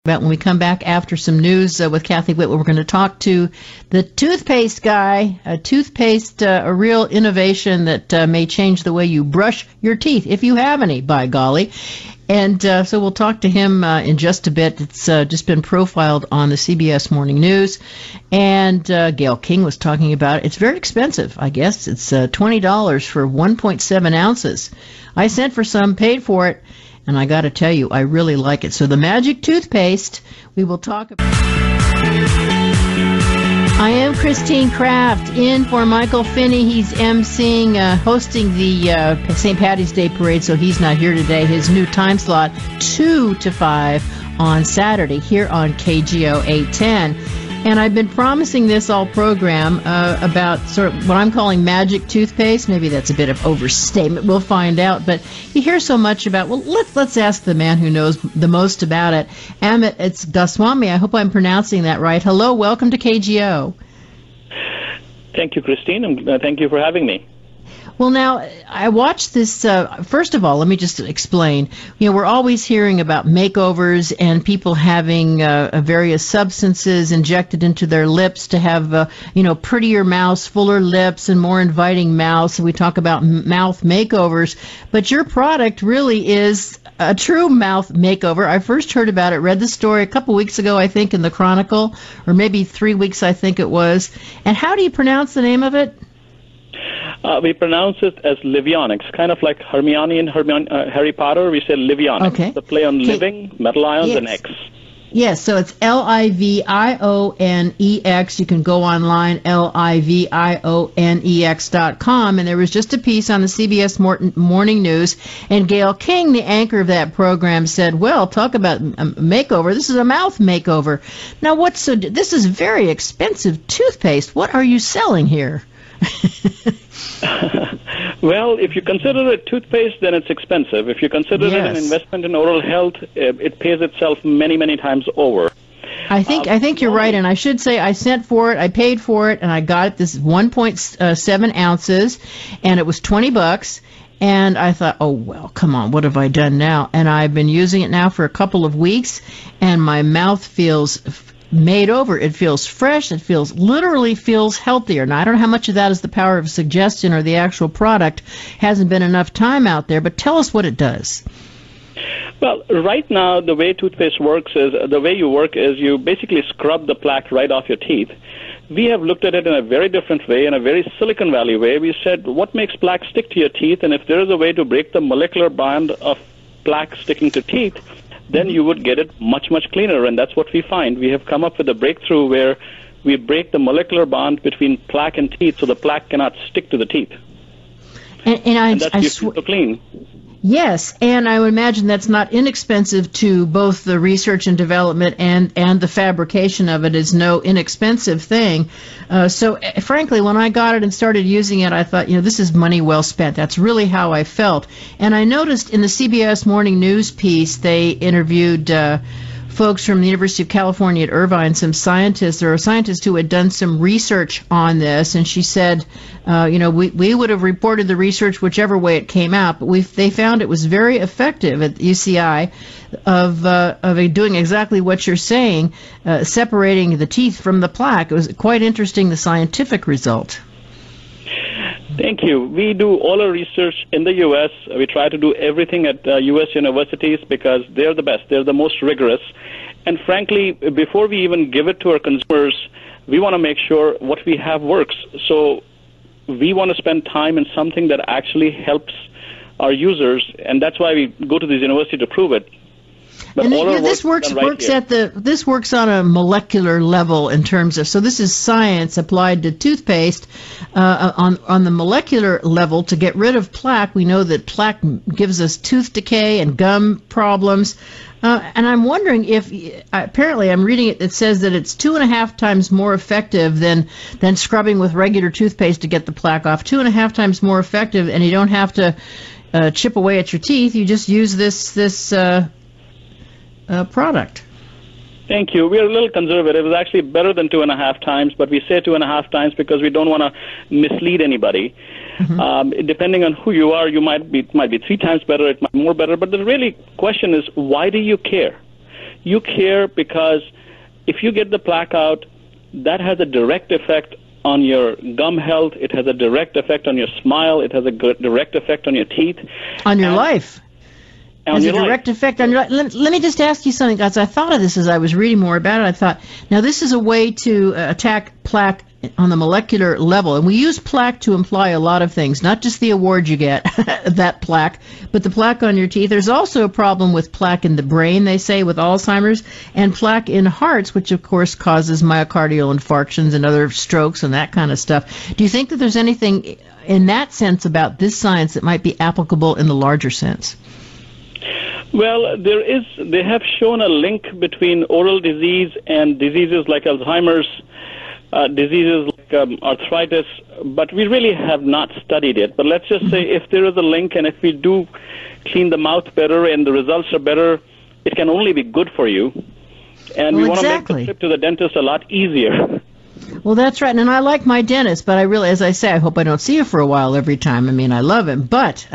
About when we come back after some news with Kathy Whitwell, we're going to talk to the toothpaste guy, a real innovation that may change the way you brush your teeth, if you have any, by golly. And so we'll talk to him in just a bit. It's just been profiled on the CBS Morning News. And Gail King was talking about it. It's very expensive, I guess. It's $20 for 1.7 ounces. I sent for some, paid for it. And I got to tell you, I really like it. So the magic toothpaste, we will talk about. I am Christine Kraft, in for Michael Finney. He's emceeing, hosting the St. Patty's Day Parade, so he's not here today. His new time slot, 2 to 5 on Saturday here on KGO 810. And I've been promising this all program about sort of what I'm calling magic toothpaste. Maybe that's a bit of overstatement. We'll find out. But you hear so much about, well, let's ask the man who knows the most about it. Amit Goswamy. I hope I'm pronouncing that right. Hello, welcome to KGO. Thank you, Christine, and thank you for having me. Well, now, I watched this, first of all, let me just explain. You know, we're always hearing about makeovers and people having various substances injected into their lips to have, prettier mouths, fuller lips, and more inviting mouths. So we talk about mouth makeovers. But your product really is a true mouth makeover. I first heard about it, read the story a couple weeks ago, I think, in the Chronicle, or maybe 3 weeks, I think it was. And how do you pronounce the name of it? We pronounce it as Livionex, kind of like Hermione and Harry Potter. We say Livionex. Okay. The play on living, metal ions, and X. Yes, so it's Livionex. You can go online, Livionex.com. And there was just a piece on the CBS Morning News, and Gail King, the anchor of that program, said, well, talk about a makeover. This is a mouth makeover. Now, this is very expensive toothpaste. What are you selling here? Well, if you consider it toothpaste, then it's expensive. If you consider it an investment in oral health, it pays itself many, many times over. I think you're right, and I should say I sent for it, I paid for it, and I got it. This is 1.7 ounces, and it was $20. And I thought, oh, well, come on, what have I done now? And I've been using it now for a couple of weeks, and my mouth feels made over. It feels fresh. It literally feels healthier. Now, I don't know how much of that is the power of suggestion or the actual product. Hasn't been enough time out there, but tell us what it does. Well, right now, the way toothpaste works is, you basically scrub the plaque right off your teeth. We have looked at it in a very different way, in a very Silicon Valley way. We said, what makes plaque stick to your teeth? And if there is a way to break the molecular bond of plaque sticking to teeth, then you would get it much, much cleaner. And that's what we find. We have come up with a breakthrough where we break the molecular bond between plaque and teeth so the plaque cannot stick to the teeth. And that's so clean. Yes, and I would imagine that's not inexpensive to both the research and development and the fabrication of it is no inexpensive thing. So, frankly, when I got it and started using it, I thought, this is money well spent. That's really how I felt. And I noticed in the CBS Morning News piece, they interviewed folks from the University of California at Irvine, some scientists. There are scientists who had done some research on this, and she said, we would have reported the research whichever way it came out, but they found it was very effective at UCI of doing exactly what you're saying, separating the teeth from the plaque. It was quite interesting, the scientific result. Thank you. We do all our research in the U.S. We try to do everything at U.S. universities because they're the best. They're the most rigorous. And frankly, before we even give it to our consumers, we want to make sure what we have works. So we want to spend time in something that actually helps our users, and that's why we go to this university to prove it. But and this works on a molecular level in terms of, so this is science applied to toothpaste on the molecular level to get rid of plaque. We know that plaque gives us tooth decay and gum problems. And I'm wondering if, apparently I'm reading it, it says that it's 2.5 times more effective than scrubbing with regular toothpaste to get the plaque off. 2.5 times more effective, and you don't have to chip away at your teeth. You just use this product. Thank you. We are a little conservative. It's actually better than 2.5 times, but we say 2.5 times because we don't want to mislead anybody. Mm-hmm. Depending on who you are, you might be 3 times better, it might be more better. But the really question is, why do you care? You care because if you get the plaque out, that has a direct effect on your gum health. It has a direct effect on your smile. It has a direct effect on your teeth. On your life. Has a direct effect on your life. Let me just ask you something, guys. I thought of this as I was reading more about it. I thought, now this is a way to attack plaque on the molecular level. And we use plaque to imply a lot of things, not just the award you get, that plaque, but the plaque on your teeth. There's also a problem with plaque in the brain, they say, with Alzheimer's, and plaque in hearts, which of course causes myocardial infarctions and other strokes and that kind of stuff. Do you think that there's anything in that sense about this science that might be applicable in the larger sense? Well, they have shown a link between oral disease and diseases like Alzheimer's, diseases like arthritis, but we really have not studied it. But let's just say if there is a link, and if we do clean the mouth better and the results are better, it can only be good for you. And we want to make the trip to the dentist a lot easier. Well, that's right. And I like my dentist, but I really, as I say, I hope I don't see you for a while every time. I mean, I love him. But,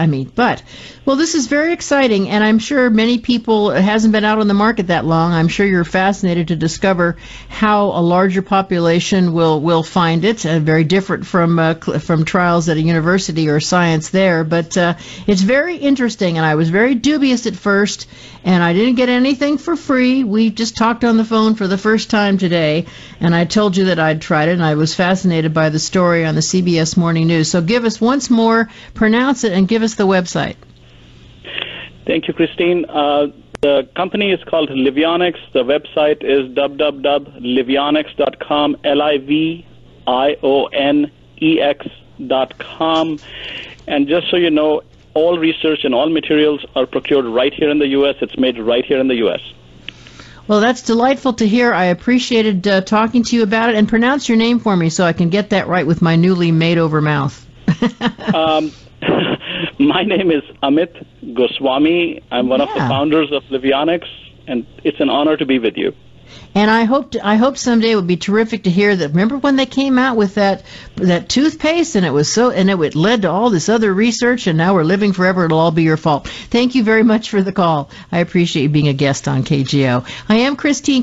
well, this is very exciting, and I'm sure many people, it hasn't been out on the market that long. I'm sure you're fascinated to discover how a larger population will find it, very different from trials at a university or science there. But it's very interesting, and I was very dubious at first, and I didn't get anything for free. We just talked on the phone for the first time today, and I told you that I'd tried it, and I was fascinated by the story on the CBS Morning News. So give us once more, pronounce it, and give us the website. Thank you, Christine. The company is called Livionex. The website is www.livionex.com, Livionex.com. And just so you know, all research and all materials are procured right here in the U.S. It's made right here in the U.S. Well, that's delightful to hear. I appreciated talking to you about it. And pronounce your name for me so I can get that right with my newly made-over mouth. My name is Amit Goswamy. I'm one of the founders of Livionex, and it's an honor to be with you. And I hope someday it would be terrific to hear that. Remember when they came out with that toothpaste, and it led to all this other research, and now we're living forever. It'll all be your fault. Thank you very much for the call. I appreciate you being a guest on KGO. I am Christine.